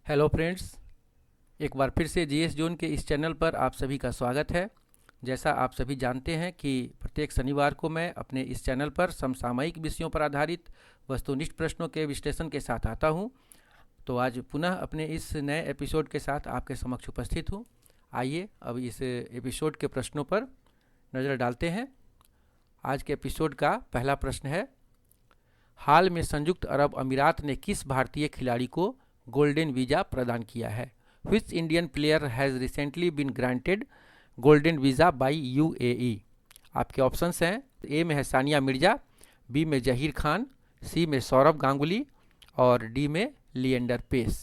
Hello friends, एक बार फिर से जीएस जोन के इस चैनल पर आप सभी का स्वागत है। जैसा आप सभी जानते हैं कि प्रत्येक शनिवार को मैं अपने इस चैनल पर समसामयिक विषयों पर आधारित वस्तुनिष्ठ प्रश्नों के विश्लेषण के साथ आता हूं। तो आज पुनः अपने इस नए एपिसोड के साथ आपके समक्ष उपस्थित हूं। आइए अब इस एपिसोड के प्रश्नों पर नज़र डालते हैं। आज के एपिसोड का पहला प्रश्न है, हाल में संयुक्त अरब अमीरात ने किस भारतीय खिलाड़ी को गोल्डन वीज़ा प्रदान किया है? Which Indian player has recently been granted golden visa by UAE? आपके ऑप्शंस हैं, ए में है सानिया मिर्जा, बी में जहीर खान, सी में सौरभ गांगुली और डी में लिएंडर पेस।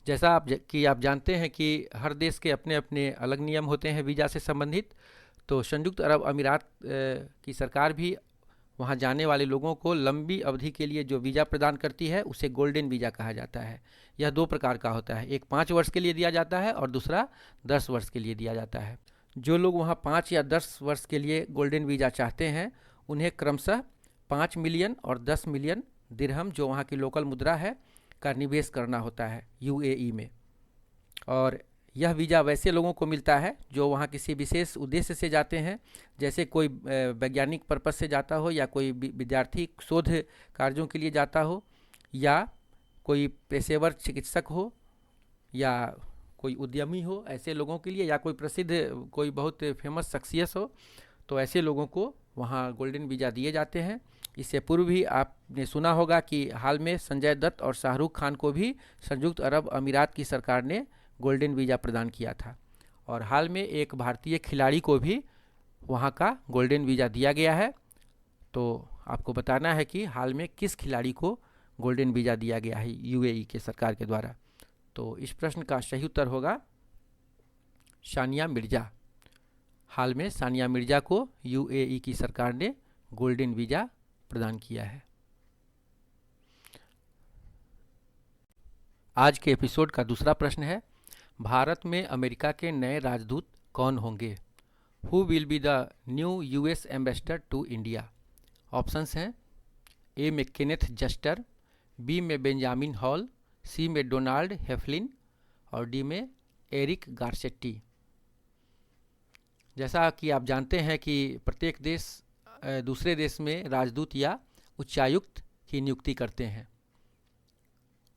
जैसा आप जानते हैं कि हर देश के अपने अपने अलग नियम होते हैं वीज़ा से संबंधित। तो संयुक्त अरब अमीरात की सरकार भी वहाँ जाने वाले लोगों को लंबी अवधि के लिए जो वीज़ा प्रदान करती है उसे गोल्डन वीज़ा कहा जाता है। यह दो प्रकार का होता है, एक 5 वर्ष के लिए दिया जाता है और दूसरा 10 वर्ष के लिए दिया जाता है। जो लोग वहाँ 5 या 10 वर्ष के लिए गोल्डन वीज़ा चाहते हैं उन्हें क्रमशः 5 मिलियन और 10 मिलियन दिरहम, जो वहाँ की लोकल मुद्रा है, का निवेश करना होता है यूएई में। और यह वीज़ा वैसे लोगों को मिलता है जो वहाँ किसी विशेष उद्देश्य से जाते हैं, जैसे कोई वैज्ञानिक पर्पस से जाता हो, या कोई विद्यार्थी शोध कार्यों के लिए जाता हो, या कोई पेशेवर चिकित्सक हो, या कोई उद्यमी हो, ऐसे लोगों के लिए, या कोई प्रसिद्ध कोई बहुत फेमस शख्सियत हो। तो ऐसे लोगों को वहाँ गोल्डन वीज़ा दिए जाते हैं। इससे पूर्व भी आपने सुना होगा कि हाल में संजय दत्त और शाहरुख खान को भी संयुक्त अरब अमीरात की सरकार ने गोल्डन वीज़ा प्रदान किया था। और हाल में एक भारतीय खिलाड़ी को भी वहाँ का गोल्डन वीज़ा दिया गया है। तो आपको बताना है कि हाल में किस खिलाड़ी को गोल्डन वीज़ा दिया गया है यूएई के सरकार के द्वारा। तो इस प्रश्न का सही उत्तर होगा सानिया मिर्ज़ा। हाल में सानिया मिर्ज़ा को यूएई की सरकार ने गोल्डन वीज़ा प्रदान किया है। आज के एपिसोड का दूसरा प्रश्न है, भारत में अमेरिका के नए राजदूत कौन होंगे? Who will be the new US ambassador to India? Options हैं, ए में केनेथ जस्टर, बी में बेंजामिन हॉल, सी में डोनाल्ड हेफलिन और डी में एरिक गारसेट्टी। जैसा कि आप जानते हैं कि प्रत्येक देश दूसरे देश में राजदूत या उच्चायुक्त की नियुक्ति करते हैं,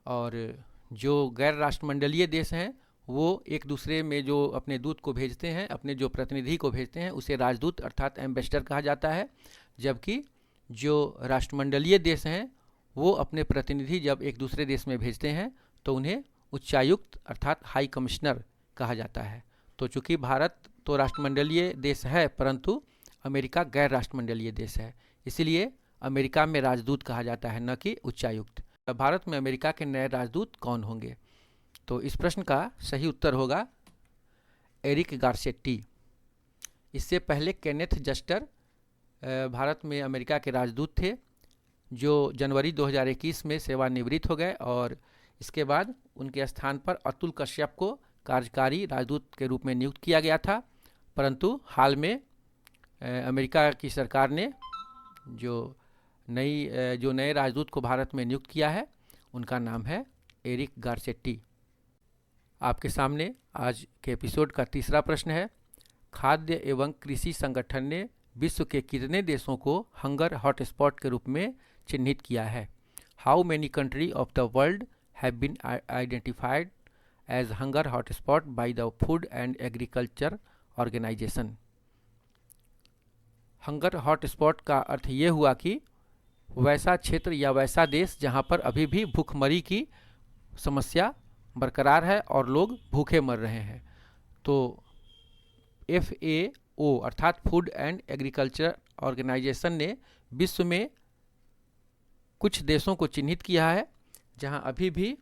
और जो गैर राष्ट्रमंडलीय देश हैं वो एक दूसरे में जो अपने दूत को भेजते हैं, अपने जो प्रतिनिधि को भेजते हैं, उसे राजदूत अर्थात एम्बेसडर कहा जाता है। जबकि जो राष्ट्रमंडलीय देश हैं वो अपने प्रतिनिधि जब एक दूसरे देश में भेजते हैं तो उन्हें उच्चायुक्त अर्थात हाई कमिश्नर कहा जाता है। तो चूँकि भारत तो राष्ट्रमंडलीय देश है परंतु अमेरिका गैर राष्ट्रमंडलीय देश है, इसलिए अमेरिका में राजदूत कहा जाता है, न कि उच्चायुक्त। भारत में अमेरिका के नए राजदूत कौन होंगे? तो इस प्रश्न का सही उत्तर होगा एरिक गारसेट्टी। इससे पहले केनेथ जस्टर भारत में अमेरिका के राजदूत थे, जो जनवरी 2021 में सेवानिवृत्त हो गए, और इसके बाद उनके स्थान पर अतुल कश्यप को कार्यकारी राजदूत के रूप में नियुक्त किया गया था। परंतु हाल में अमेरिका की सरकार ने जो नए राजदूत को भारत में नियुक्त किया है उनका नाम है एरिक गारसेट्टी। आपके सामने आज के एपिसोड का तीसरा प्रश्न है, खाद्य एवं कृषि संगठन ने विश्व के कितने देशों को हंगर हॉटस्पॉट के रूप में चिन्हित किया है? How many country of the world have been identified as hunger hotspot by the food and agriculture organisation? Hunger hotspot का अर्थ ये हुआ कि वैसा क्षेत्र या वैसा देश जहाँ पर अभी भी भूखमरी की समस्या बरकरार है और लोग भूखे मर रहे हैं। तो FAO अर्थात फूड एंड एग्रीकल्चर ऑर्गेनाइजेशन ने विश्व में कुछ देशों को चिन्हित किया है जहां अभी भी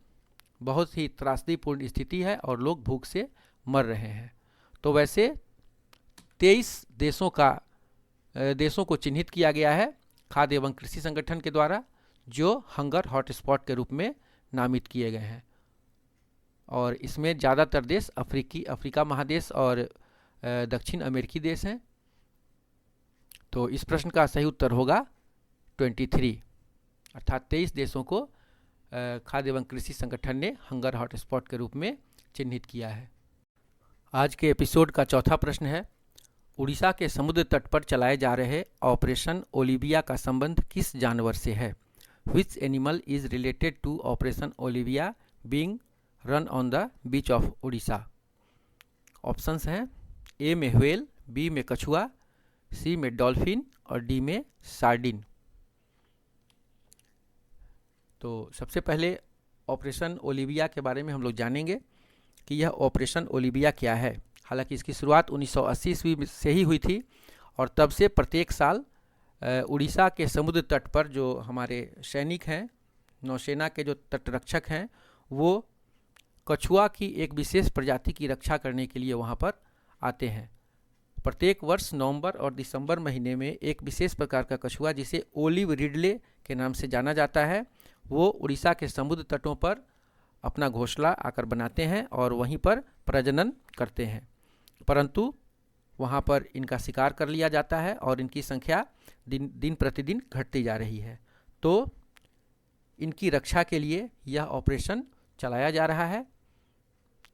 बहुत ही त्रासदीपूर्ण स्थिति है और लोग भूख से मर रहे हैं। तो वैसे 23 देशों को चिन्हित किया गया है खाद्य एवं कृषि संगठन के द्वारा, जो हंगर हॉटस्पॉट के रूप में नामित किए गए हैं। और इसमें ज़्यादातर देश अफ्रीका महादेश और दक्षिण अमेरिकी देश हैं। तो इस प्रश्न का सही उत्तर होगा 23, अर्थात 23 देशों को खाद्य एवं कृषि संगठन ने हंगर हॉटस्पॉट के रूप में चिन्हित किया है। आज के एपिसोड का चौथा प्रश्न है, उड़ीसा के समुद्र तट पर चलाए जा रहे ऑपरेशन ओलिविया का संबंध किस जानवर से है? Which animal is related to Operation Olivia being run on the beach of Orissa? Options हैं ए में व्हेल, बी में कछुआ, सी में डॉल्फिन और डी में सार्डिन। तो सबसे पहले ऑपरेशन ओलिविया के बारे में हम लोग जानेंगे कि यह ऑपरेशन ओलिविया क्या है। हालांकि इसकी शुरुआत 1980 ईस्वी से ही हुई थी और तब से प्रत्येक साल उड़ीसा के समुद्र तट पर जो हमारे सैनिक हैं, नौसेना के जो तटरक्षक हैं, वो कछुआ की एक विशेष प्रजाति की रक्षा करने के लिए वहाँ पर आते हैं। प्रत्येक वर्ष नवंबर और दिसंबर महीने में एक विशेष प्रकार का कछुआ जिसे ओलिव रिडले के नाम से जाना जाता है, वो उड़ीसा के समुद्र तटों पर अपना घोंसला आकर बनाते हैं और वहीं पर प्रजनन करते हैं। परंतु वहाँ पर इनका शिकार कर लिया जाता है और इनकी संख्या दिन प्रतिदिन घटती जा रही है। तो इनकी रक्षा के लिए यह ऑपरेशन चलाया जा रहा है।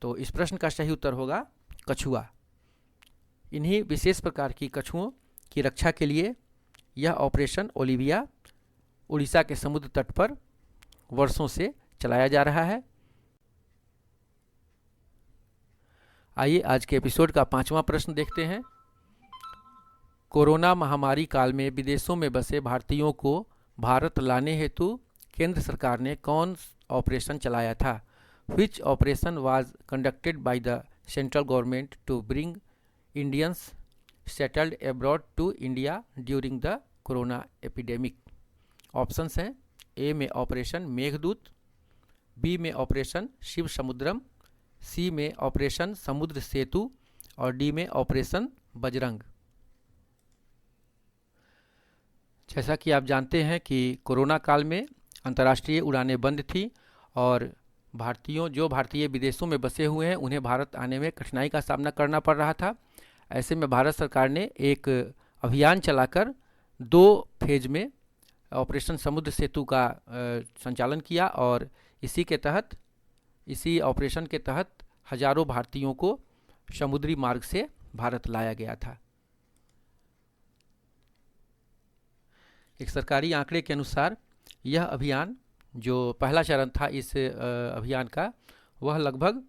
तो इस प्रश्न का सही उत्तर होगा कछुआ। इन्हीं विशेष प्रकार की कछुओं की रक्षा के लिए यह ऑपरेशन ओलिविया उड़ीसा के समुद्र तट पर वर्षों से चलाया जा रहा है। आइए आज के एपिसोड का पांचवा प्रश्न देखते हैं। कोरोना महामारी काल में विदेशों में बसे भारतीयों को भारत लाने हेतु केंद्र सरकार ने कौन ऑपरेशन चलाया था? Which operation was conducted by the central government to bring Indians settled abroad to India during the corona epidemic? Options हैं ए में ऑपरेशन मेघदूत, बी में ऑपरेशन शिव समुद्रम, सी में ऑपरेशन समुद्र सेतु और डी में ऑपरेशन बजरंग। जैसा कि आप जानते हैं कि कोरोना काल में अंतर्राष्ट्रीय उड़ानें बंद थी और भारतीय विदेशों में बसे हुए हैं उन्हें भारत आने में कठिनाई का सामना करना पड़ रहा था। ऐसे में भारत सरकार ने एक अभियान चलाकर 2 फेज में ऑपरेशन समुद्र सेतु का संचालन किया और इसी ऑपरेशन के तहत हजारों भारतीयों को समुद्री मार्ग से भारत लाया गया था। एक सरकारी आंकड़े के अनुसार यह अभियान जो पहला चरण था इस अभियान का, वह लगभग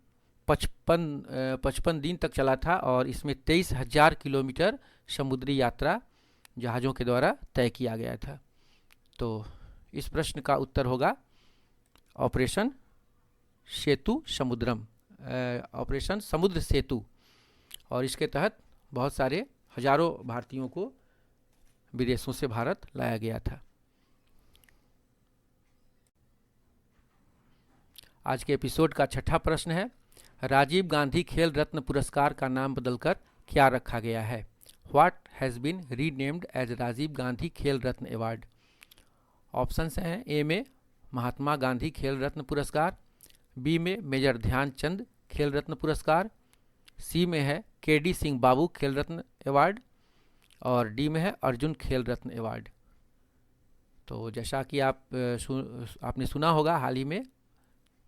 55 दिन तक चला था और इसमें 23,000 किलोमीटर समुद्री यात्रा जहाज़ों के द्वारा तय किया गया था। तो इस प्रश्न का उत्तर होगा ऑपरेशन सेतु समुद्रम, ऑपरेशन समुद्र सेतु। और इसके तहत बहुत सारे हजारों भारतीयों को विदेशों से भारत लाया गया था। आज के एपिसोड का छठा प्रश्न है, राजीव गांधी खेल रत्न पुरस्कार का नाम बदलकर क्या रखा गया है? What has been renamed as Rajiv Gandhi Khel Ratna award? Options हैं ए में महात्मा गांधी खेल रत्न पुरस्कार, बी में मेजर ध्यानचंद खेल रत्न पुरस्कार, सी में है केडी सिंह बाबू खेल रत्न अवार्ड और डी में है अर्जुन खेल रत्न अवार्ड। तो जैसा कि आपने सुना होगा, हाल ही में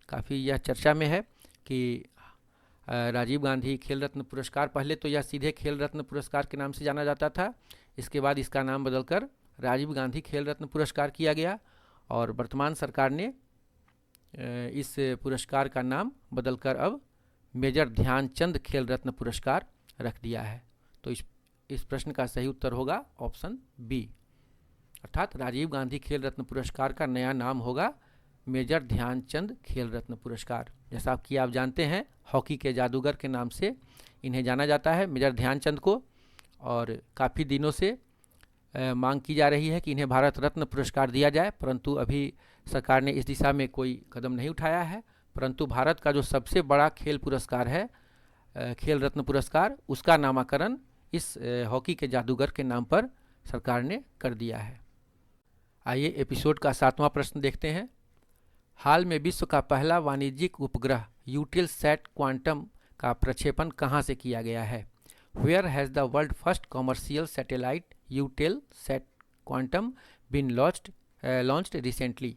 काफ़ी यह चर्चा में है कि राजीव गांधी खेल रत्न पुरस्कार, पहले तो यह सीधे खेल रत्न पुरस्कार के नाम से जाना जाता था, इसके बाद इसका नाम बदलकर राजीव गांधी खेल रत्न पुरस्कार किया गया और वर्तमान सरकार ने इस पुरस्कार का नाम बदलकर अब मेजर ध्यानचंद खेल रत्न पुरस्कार रख दिया है। तो इस प्रश्न का सही उत्तर होगा ऑप्शन बी, अर्थात राजीव गांधी खेल रत्न पुरस्कार का नया नाम होगा मेजर ध्यानचंद खेल रत्न पुरस्कार। जैसा कि आप जानते हैं, हॉकी के जादूगर के नाम से इन्हें जाना जाता है, मेजर ध्यानचंद को, और काफ़ी दिनों से मांग की जा रही है कि इन्हें भारत रत्न पुरस्कार दिया जाए, परंतु अभी सरकार ने इस दिशा में कोई कदम नहीं उठाया है। परंतु भारत का जो सबसे बड़ा खेल पुरस्कार है, खेल रत्न पुरस्कार, उसका नामकरण इस हॉकी के जादूगर के नाम पर सरकार ने कर दिया है। आइए एपिसोड का 7वां प्रश्न देखते हैं। हाल में विश्व का पहला वाणिज्यिक उपग्रह यूटेलसैट क्वांटम का प्रक्षेपण कहाँ से किया गया है? Where has the world first commercial satellite Eutelsat Quantum been launched recently?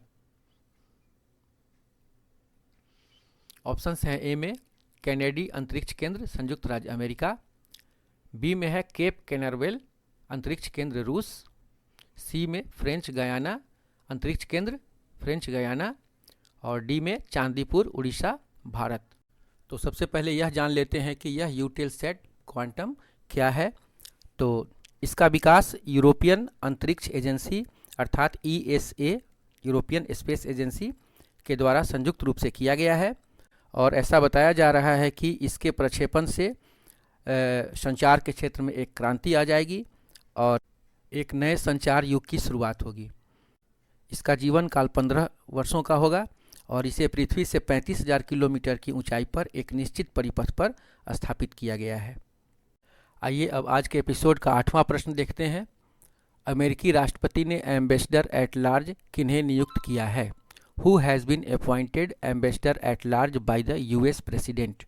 Options हैं ए में कैनेडी अंतरिक्ष केंद्र संयुक्त राज्य अमेरिका, बी में है केप कैनरवेल अंतरिक्ष केंद्र रूस, सी में फ्रेंच गयाना अंतरिक्ष केंद्र फ्रेंच गयाना और डी में चांदीपुर उड़ीसा भारत। तो सबसे पहले यह जान लेते हैं कि यह यूटेलसैट क्वांटम क्या है। तो इसका विकास यूरोपियन अंतरिक्ष एजेंसी अर्थात ESA यूरोपियन स्पेस एजेंसी के द्वारा संयुक्त रूप से किया गया है और ऐसा बताया जा रहा है कि इसके प्रक्षेपण से संचार के क्षेत्र में एक क्रांति आ जाएगी और एक नए संचार युग की शुरुआत होगी। इसका जीवन काल 15 वर्षों का होगा और इसे पृथ्वी से 35,000 किलोमीटर की ऊंचाई पर एक निश्चित परिपथ पर स्थापित किया गया है। आइए अब आज के एपिसोड का 8वां प्रश्न देखते हैं। अमेरिकी राष्ट्रपति ने एम्बेसडर एट लार्ज किन्हें नियुक्त किया है? Who has been appointed ambassador at large by the US president?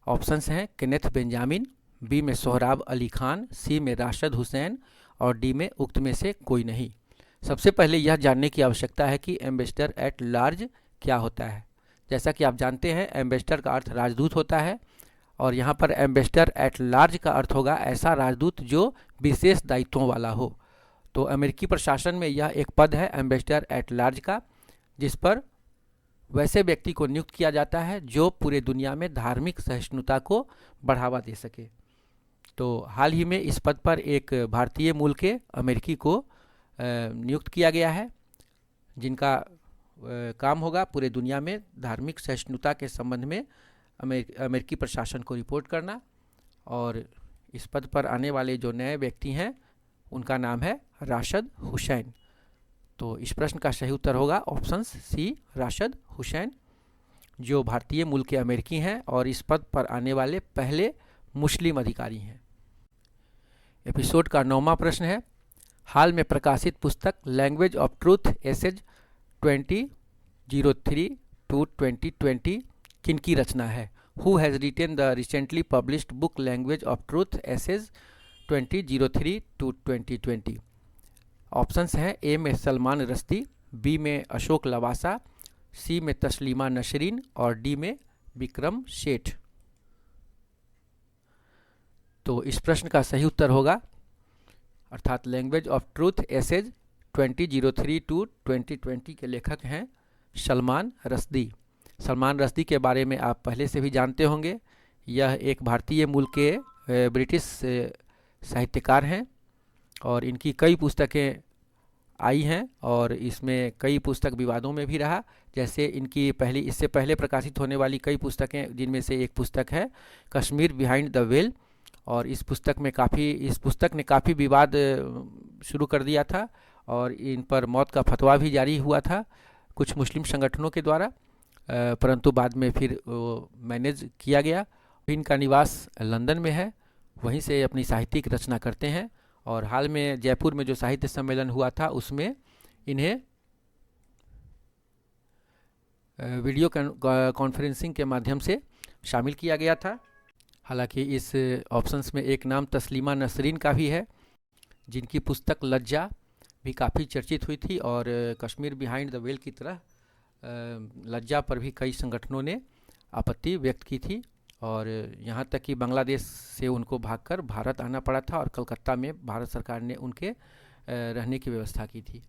Options हैं केनेथ बेंजामिन, बी में सोहराब अली खान, सी में राशिद हुसैन और डी में उक्त में से कोई नहीं। सबसे पहले यह जानने की आवश्यकता है कि एम्बेसडर एट लार्ज क्या होता है। जैसा कि आप जानते हैं एम्बेसडर का अर्थ राजदूत होता है और यहाँ पर एम्बेसडर एट लार्ज का अर्थ होगा ऐसा राजदूत जो विशेष दायित्वों वाला हो। तो अमेरिकी प्रशासन में यह एक पद है एम्बेसडर एट लार्ज का, जिस पर वैसे व्यक्ति को नियुक्त किया जाता है जो पूरे दुनिया में धार्मिक सहिष्णुता को बढ़ावा दे सके। तो हाल ही में इस पद पर एक भारतीय मूल के अमेरिकी को नियुक्त किया गया है, जिनका काम होगा पूरे दुनिया में धार्मिक सहिष्णुता के संबंध में अमेरिकी प्रशासन को रिपोर्ट करना। और इस पद पर आने वाले जो नए व्यक्ति हैं उनका नाम है राशिद हुसैन। तो इस प्रश्न का सही उत्तर होगा ऑप्शन सी राशिद हुसैन, जो भारतीय मूल के अमेरिकी हैं और इस पद पर आने वाले पहले मुस्लिम अधिकारी हैं। एपिसोड का 9वां प्रश्न है। हाल में प्रकाशित पुस्तक Language of Truth Essays 2003 to 2020 किनकी रचना है? Who has written the recently published book Language of Truth Essays 2003 to 2020? Options हैं ए में सलमान रश्दी, बी में अशोक लवासा, सी में तस्लीमा नसरीन और डी में विक्रम सेठ। तो इस प्रश्न का सही उत्तर होगा अर्थात Language of Truth Essays 2003 to 2020 के लेखक हैं सलमान रश्दी। सलमान रश्दी के बारे में आप पहले से भी जानते होंगे। यह एक भारतीय मूल के ब्रिटिश साहित्यकार हैं और इनकी कई पुस्तकें आई हैं और इसमें कई पुस्तक विवादों में भी रहा। जैसे इनकी इससे पहले प्रकाशित होने वाली कई पुस्तकें, जिनमें से एक पुस्तक है कश्मीर बिहाइंड द वेल, और इस पुस्तक ने काफ़ी विवाद शुरू कर दिया था और इन पर मौत का फतवा भी जारी हुआ था कुछ मुस्लिम संगठनों के द्वारा, परंतु बाद में फिर मैनेज किया गया। इनका निवास लंदन में है, वहीं से अपनी साहित्यिक रचना करते हैं और हाल में जयपुर में जो साहित्य सम्मेलन हुआ था उसमें इन्हें वीडियो कॉन्फ्रेंसिंग के माध्यम से शामिल किया गया था। हालांकि इस ऑप्शंस में एक नाम तस्लीमा नसरीन का भी है, जिनकी पुस्तक लज्जा भी काफ़ी चर्चित हुई थी और कश्मीर बिहाइंड द वेल की तरह लज्जा पर भी कई संगठनों ने आपत्ति व्यक्त की थी और यहाँ तक कि बांग्लादेश से उनको भागकर भारत आना पड़ा था और कलकत्ता में भारत सरकार ने उनके रहने की व्यवस्था की थी।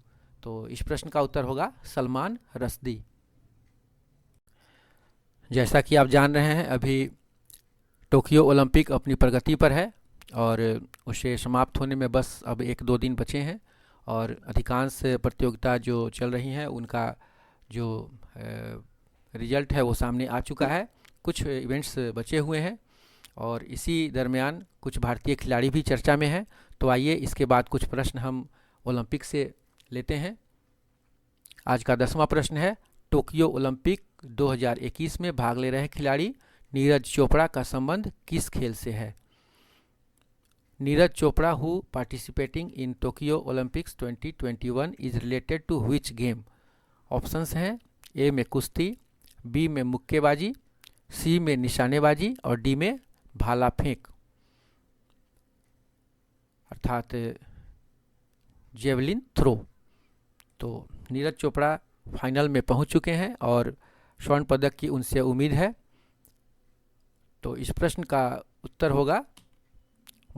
तो इस प्रश्न का उत्तर होगा सलमान रश्दी। जैसा कि आप जान रहे हैं अभी टोक्यो ओलंपिक अपनी प्रगति पर है और उसे समाप्त होने में बस अब 1-2 दिन बचे हैं और अधिकांश प्रतियोगिता जो चल रही हैं उनका जो रिजल्ट है वो सामने आ चुका है। कुछ इवेंट्स बचे हुए हैं और इसी दरमियान कुछ भारतीय खिलाड़ी भी चर्चा में हैं। तो आइए इसके बाद कुछ प्रश्न हम ओलंपिक से लेते हैं। आज का 10वां प्रश्न है, टोक्यो ओलंपिक 2021 में भाग ले रहे खिलाड़ी नीरज चोपड़ा का संबंध किस खेल से है? Neeraj Chopra who participating in Tokyo Olympics 2021 is related to which game? Options हैं ए में कुश्ती, बी में मुक्केबाजी, सी में निशानेबाजी और डी में भाला फेंक अर्थात जेवलिन थ्रो। तो नीरज चोपड़ा फाइनल में पहुंच चुके हैं और स्वर्ण पदक की उनसे उम्मीद है? तो इस प्रश्न का उत्तर होगा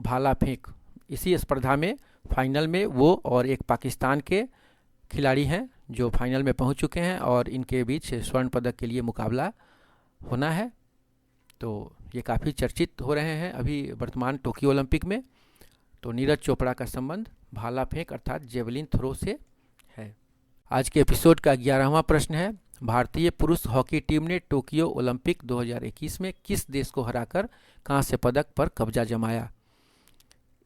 भाला फेंक। इसी स्पर्धा में फाइनल में वो और एक पाकिस्तान के खिलाड़ी हैं जो फाइनल में पहुंच चुके हैं और इनके बीच स्वर्ण पदक के लिए मुकाबला होना है। तो ये काफ़ी चर्चित हो रहे हैं अभी वर्तमान टोक्यो ओलंपिक में। तो नीरज चोपड़ा का संबंध भाला फेंक अर्थात जेवलिन थ्रो से है। आज के एपिसोड का 11वां प्रश्न है, भारतीय पुरुष हॉकी टीम ने टोक्यो ओलंपिक 2021 में किस देश को हराकर कांस्य पदक पर कब्जा जमाया?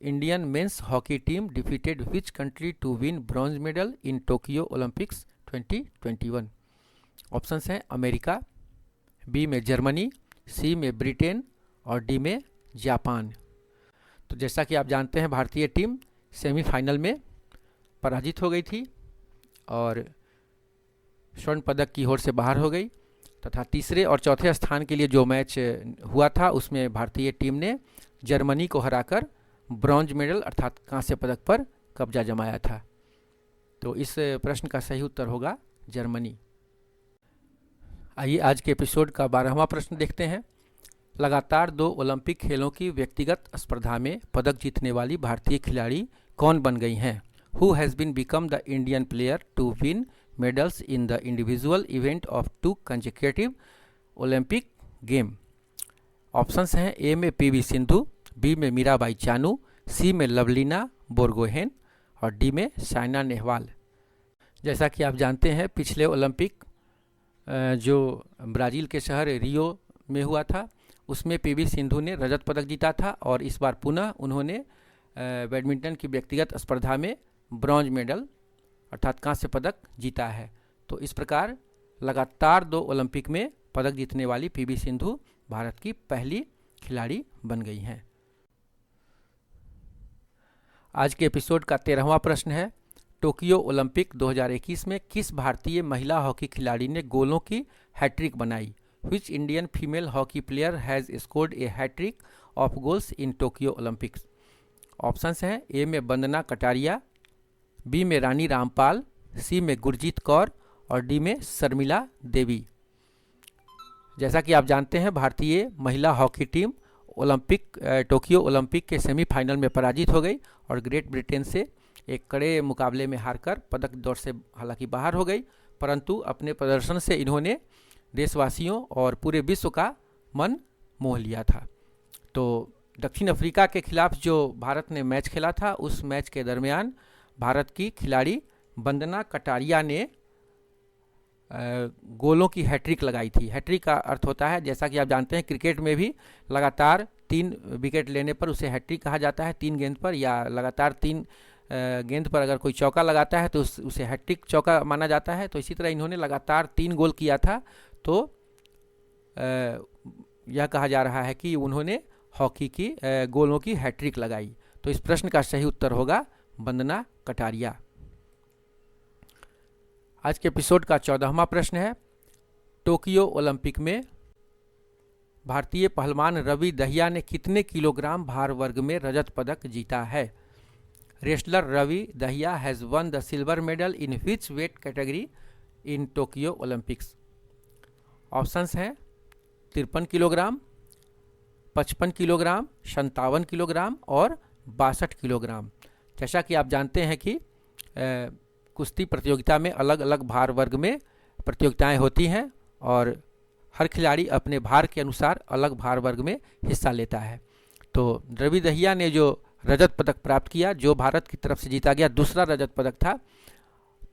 Indian men's hockey team defeated which country to win bronze medal in Tokyo Olympics 2021? Options हैं अमेरिका, बी में जर्मनी, सी में ब्रिटेन और डी में जापान। तो जैसा कि आप जानते हैं भारतीय टीम सेमीफाइनल में पराजित हो गई थी और स्वर्ण पदक की होड़ से बाहर हो गई तथा तीसरे और चौथे स्थान के लिए जो मैच हुआ था उसमें भारतीय टीम ने जर्मनी को हराकर ब्रॉन्ज मेडल अर्थात कांस्य पदक पर कब्जा जमाया था। तो इस प्रश्न का सही उत्तर होगा जर्मनी। आइए आज के एपिसोड का 12वां प्रश्न देखते हैं। लगातार 2 ओलंपिक खेलों की व्यक्तिगत स्पर्धा में पदक जीतने वाली भारतीय खिलाड़ी कौन बन गई हैं? Who has been become the Indian player to win medals in the individual event of 2 consecutive Olympic game? Options हैं ए में पीवी सिंधु, बी में मीराबाई चानू, सी में लवलीना बोरगोहेन और डी में साइना नेहवाल। जैसा कि आप जानते हैं पिछले ओलंपिक जो ब्राज़ील के शहर रियो में हुआ था उसमें पीवी सिंधु ने रजत पदक जीता था और इस बार पुनः उन्होंने बैडमिंटन की व्यक्तिगत स्पर्धा में ब्रॉन्ज मेडल अर्थात कांस्य पदक जीता है। तो इस प्रकार लगातार 2 ओलंपिक में पदक जीतने वाली पीवी सिंधु भारत की पहली खिलाड़ी बन गई हैं। आज के एपिसोड का 13वां प्रश्न है, टोक्यो ओलंपिक 2021 में किस भारतीय महिला हॉकी खिलाड़ी ने गोलों की हैट्रिक बनाई? Which Indian female hockey player has scored a hat trick of goals in Tokyo Olympics? Options हैं ए में वंदना कटारिया, बी में रानी रामपाल, सी में गुरजीत कौर और डी में शर्मिला देवी। जैसा कि आप जानते हैं भारतीय महिला हॉकी टीम टोक्यो ओलंपिक के सेमीफाइनल में पराजित हो गई और ग्रेट ब्रिटेन से एक कड़े मुकाबले में हारकर पदक दौड़ से हालांकि बाहर हो गई, परंतु अपने प्रदर्शन से इन्होंने देशवासियों और पूरे विश्व का मन मोह लिया था। तो दक्षिण अफ्रीका के खिलाफ जो भारत ने मैच खेला था उस मैच के दरमियान भारत की खिलाड़ी वंदना कटारिया ने गोलों की हैट्रिक लगाई थी। हैट्रिक का अर्थ होता है, जैसा कि आप जानते हैं क्रिकेट में भी लगातार 3 विकेट लेने पर उसे हैट्रिक कहा जाता है 3 गेंद पर, या लगातार 3 गेंद पर अगर कोई चौका लगाता है तो उसे हैट्रिक चौका माना जाता है। तो इसी तरह इन्होंने लगातार 3 गोल किया था। तो यह कहा जा रहा है कि उन्होंने हॉकी की गोलों की हैट्रिक लगाई। तो इस प्रश्न का सही उत्तर होगा वंदना कटारिया। आज के एपिसोड का 14वां प्रश्न है, टोक्यो ओलंपिक में भारतीय पहलवान रवि दहिया ने कितने किलोग्राम भार वर्ग में रजत पदक जीता है? Wrestler Ravi Dahiya has won the silver medal in which weight category in Tokyo Olympics? Options हैं 53 किलोग्राम, 55 किलोग्राम, 57 किलोग्राम और 62 किलोग्राम। जैसा कि आप जानते हैं कि कुश्ती प्रतियोगिता में अलग अलग भार वर्ग में प्रतियोगिताएं होती हैं और हर खिलाड़ी अपने भार के अनुसार अलग भार वर्ग में हिस्सा लेता है। तो रवि दहिया ने जो रजत पदक प्राप्त किया, जो भारत की तरफ से जीता गया दूसरा रजत पदक था,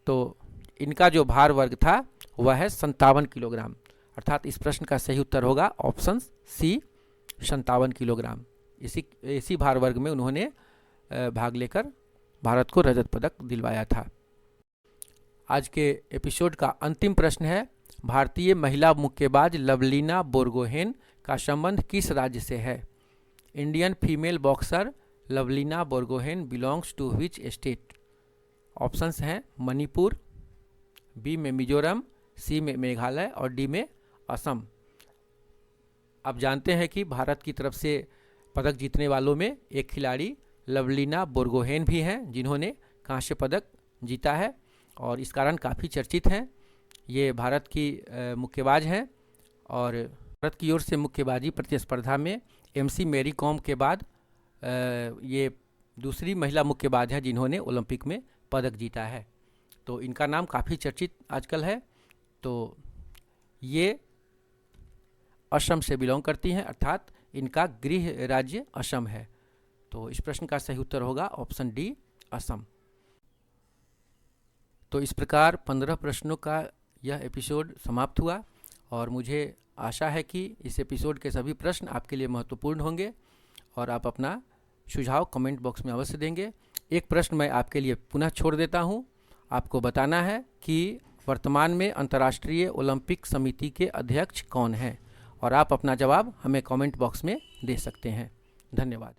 तो इनका जो भार वर्ग था वह है 57 किलोग्राम। अर्थात इस प्रश्न का सही उत्तर होगा ऑप्शन सी 57 किलोग्राम। इसी भार वर्ग में उन्होंने भाग लेकर भारत को रजत पदक दिलवाया था। आज के एपिसोड का अंतिम प्रश्न है, भारतीय महिला मुक्केबाज लवलीना बोरगोहेन का संबंध किस राज्य से है? Indian female boxer Lovlina Borgohain belongs to which state? Options हैं मणिपुर, बी में मिजोरम, सी में मेघालय और डी में असम। आप जानते हैं कि भारत की तरफ से पदक जीतने वालों में एक खिलाड़ी लवलीना बोरगोहेन भी हैं जिन्होंने कांस्य पदक जीता है और इस कारण काफ़ी चर्चित हैं। ये भारत की मुक्केबाज हैं और भारत की ओर से मुक्केबाजी प्रतिस्पर्धा में एमसी मैरी कॉम के बाद ये दूसरी महिला मुक्केबाज है जिन्होंने ओलंपिक में पदक जीता है। तो इनका नाम काफ़ी चर्चित आजकल है। तो ये असम से बिलोंग करती हैं, अर्थात इनका गृह राज्य असम है। तो इस प्रश्न का सही उत्तर होगा ऑप्शन डी, असम। तो इस प्रकार 15 प्रश्नों का यह एपिसोड समाप्त हुआ और मुझे आशा है कि इस एपिसोड के सभी प्रश्न आपके लिए महत्वपूर्ण होंगे और आप अपना सुझाव कमेंट बॉक्स में अवश्य देंगे। एक प्रश्न मैं आपके लिए पुनः छोड़ देता हूं। आपको बताना है कि वर्तमान में अंतर्राष्ट्रीय ओलंपिक समिति के अध्यक्ष कौन हैं और आप अपना जवाब हमें कमेंट बॉक्स में दे सकते हैं। धन्यवाद।